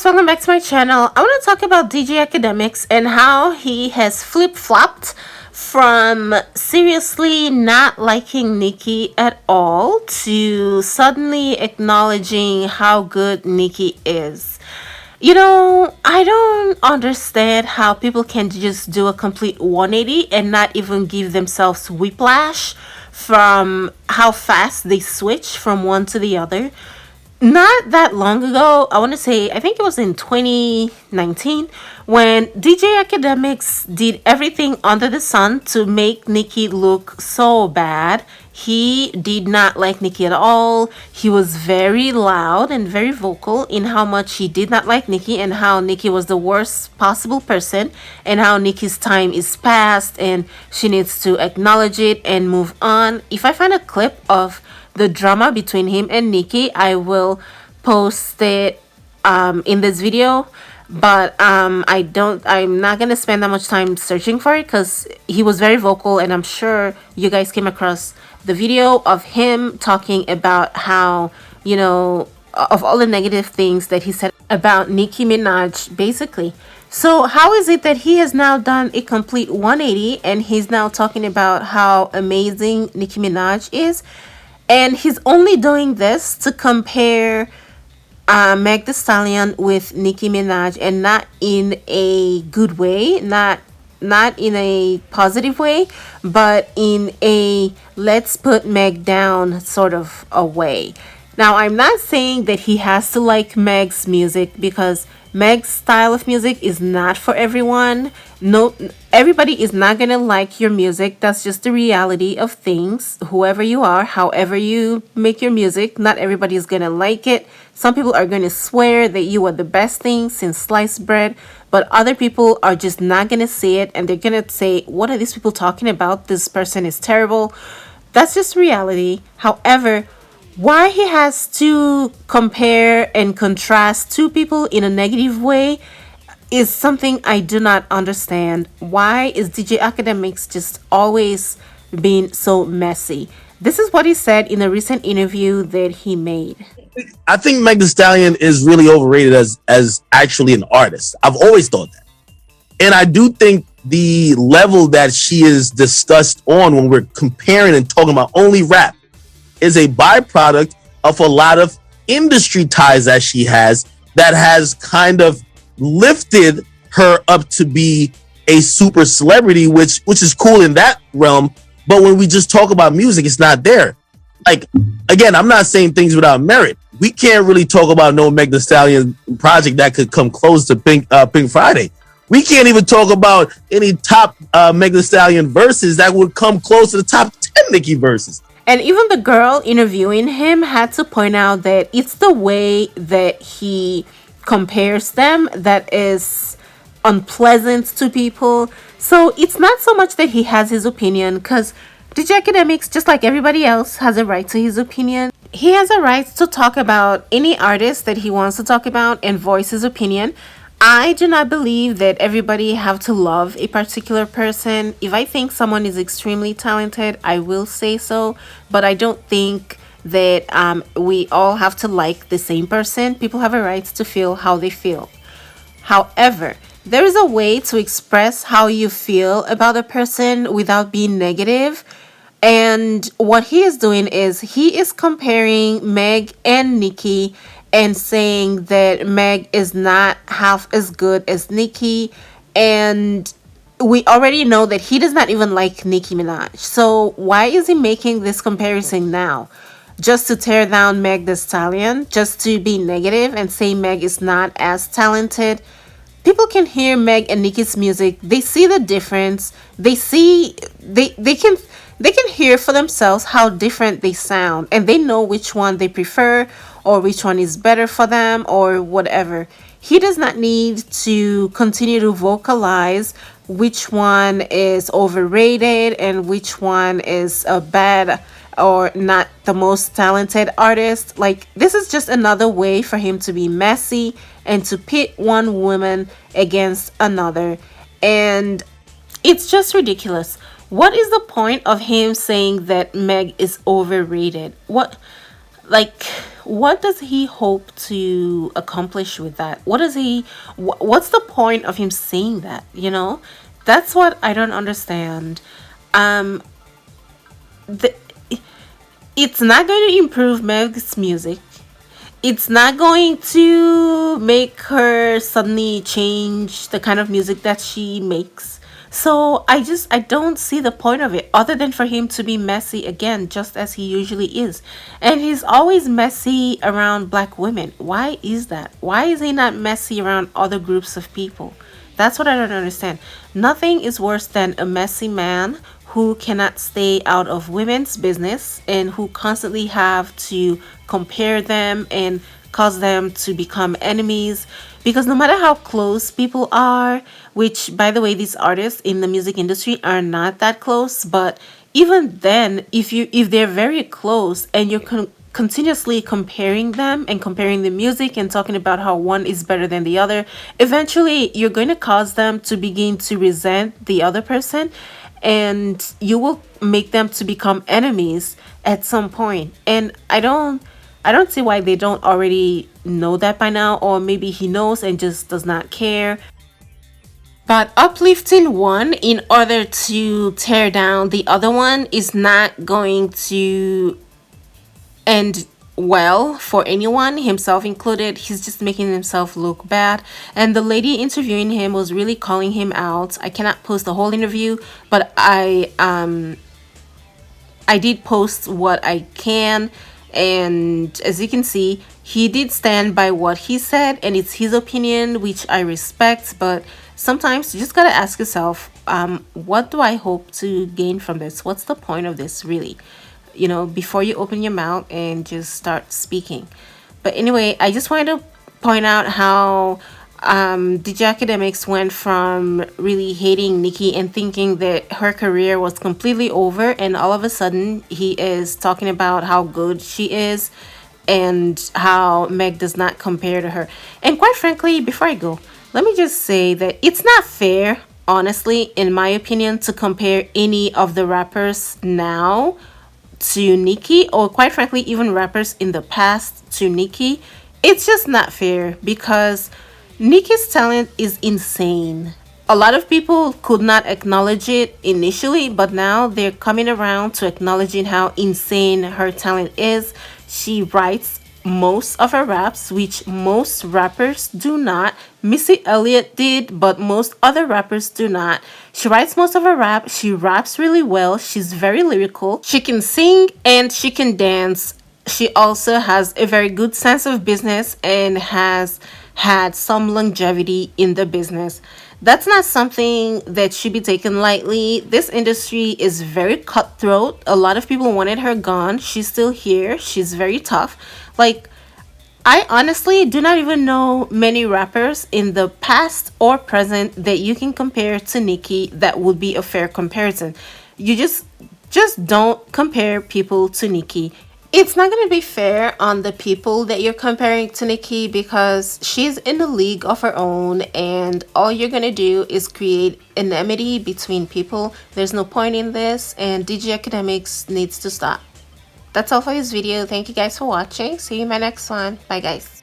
guys, welcome back to my channel. I want to talk about DJ Akademiks and how he has flip-flopped from seriously not liking NICKI at all to suddenly acknowledging how good NICKI is. You know, I don't understand how people can just do a complete 180 and not even give themselves whiplash from how fast they switch from one to the other. Not that long ago, I want to say, I think it was in 2019, when DJ Academics did everything under the sun to make NICKI look so bad. He did not like NICKI at all. He was very loud and very vocal in how much he did not like NICKI and how NICKI was the worst possible person and how NICKI's time is past and she needs to acknowledge it and move on. If I find a clip of the drama between him and NICKI, I will post it in this video, but I'm not gonna spend that much time searching for it because he was very vocal, and I'm sure you guys came across the video of him talking about how, you know, of all the negative things that he said about Nicki Minaj, basically. So how is it that he has now done a complete 180 and he's now talking about how amazing Nicki Minaj is? And he's only doing this to compare Meg Thee Stallion with Nicki Minaj, and not in a good way, not in a positive way, but in a let's put Meg down sort of a way. Now, I'm not saying that he has to like Meg's music, because Meg's style of music is not for everyone. No, everybody is not gonna like your music. That's just the reality of things. Whoever you are, however you make your music, not everybody is gonna like it. Some people are gonna swear that you are the best thing since sliced bread, but other people are just not gonna see it, and they're gonna say, what are these people talking about? This person is terrible. That's just reality. However, why he has to compare and contrast two people in a negative way is something I do not understand. Why is DJ Academics just always being so messy? This is what he said in a recent interview that he made. I think Meg Thee Stallion is really overrated as actually an artist. I've always thought that. And I do think the level that she is discussed on when we're comparing and talking about only rap is a byproduct of a lot of industry ties that she has that has kind of lifted her up to be a super celebrity, which is cool in that realm. But when we just talk about music, it's not there. Like, again, I'm not saying things without merit. We can't really talk about no Meg Thee Stallion project that could come close to Pink Friday. We can't even talk about any top Meg Thee Stallion verses that would come close to the top 10 Nicki verses. And even the girl interviewing him had to point out that it's the way that he compares them that is unpleasant to people. So it's not so much that he has his opinion, because DJ Academics, just like everybody else, has a right to his opinion. He has a right to talk about any artist that he wants to talk about and voice his opinion. I do not believe that everybody have to love a particular person. If I think someone is extremely talented, I will say so. But I don't think that we all have to like the same person. People have a right to feel how they feel. However, there is a way to express how you feel about a person without being negative. And what he is doing is he is comparing Meg and Nicki and saying that Meg is not half as good as Nicki. And we already know that he does not even like Nicki Minaj. So why is he making this comparison now? Just to tear down Meg Thee Stallion? Just to be negative and say Meg is not as talented? People can hear Meg and Nicki's music. They see the difference. They can hear for themselves how different they sound, and they know which one they prefer or which one is better for them or whatever. He does not need to continue to vocalize which one is overrated and which one is a bad or not the most talented artist. Like, this is just another way for him to be messy and to pit one woman against another. And it's just ridiculous. What is the point of him saying that Meg is overrated? What? like, what does he hope to accomplish with that? What does he what's the point of him saying that, you know? That's what I don't understand. um the, it's not going to improve Meg's music. It's not going to make her suddenly change the kind of music that she makes. So I don't see the point of it other than for him to be messy again, just as he usually is. And he's always messy around black women. Why is that? Why is he not messy around other groups of people? That's what I don't understand. Nothing is worse than a messy man who cannot stay out of women's business and who constantly have to compare them and cause them to become enemies. Because no matter how close people are, which by the way, these artists in the music industry are not that close, but even then, if they're very close and you're continuously comparing them and comparing the music and talking about how one is better than the other, eventually you're going to cause them to begin to resent the other person, and you will make them to become enemies at some point. And I don't see why they don't already know that by now, or maybe he knows and just does not care. But uplifting one in order to tear down the other one is not going to end well for anyone, himself included. He's just making himself look bad. And the lady interviewing him was really calling him out. I cannot post the whole interview, but I did post what I can, and as you can see, he did stand by what he said, and it's his opinion, which I respect. But sometimes you just gotta ask yourself, what do I hope to gain from this? What's the point of this, really? Before you open your mouth and just start speaking. But anyway, I just wanted to point out how DJ Academics went from really hating NICKI and thinking that her career was completely over, and all of a sudden he is talking about how good she is and how Meg does not compare to her. And quite frankly, before I go, let me just say that it's not fair, honestly, in my opinion, to compare any of the rappers now to NICKI, or quite frankly, even rappers in the past to NICKI. It's just not fair because NICKI's talent is insane. A lot of people could not acknowledge it initially, but now they're coming around to acknowledging how insane her talent is. She writes most of her raps, which most rappers do not. Missy Elliott did, but most other rappers do not. She writes most of her rap. She raps really well. She's very lyrical. She can sing and she can dance. She also has a very good sense of business and has had some longevity in the business. That's not something that should be taken lightly. This industry is very cutthroat. A lot of people wanted her gone. She's still here. She's very tough. Like, I honestly do not even know many rappers in the past or present that you can compare to NICKI that would be a fair comparison. You just don't compare people to NICKI. It's not going to be fair on the people that you're comparing to NICKI because she's in a league of her own, and all you're going to do is create enmity between people. There's no point in this, and DJ Academics needs to stop. That's all for this video. Thank you guys for watching. See you in my next one. Bye guys.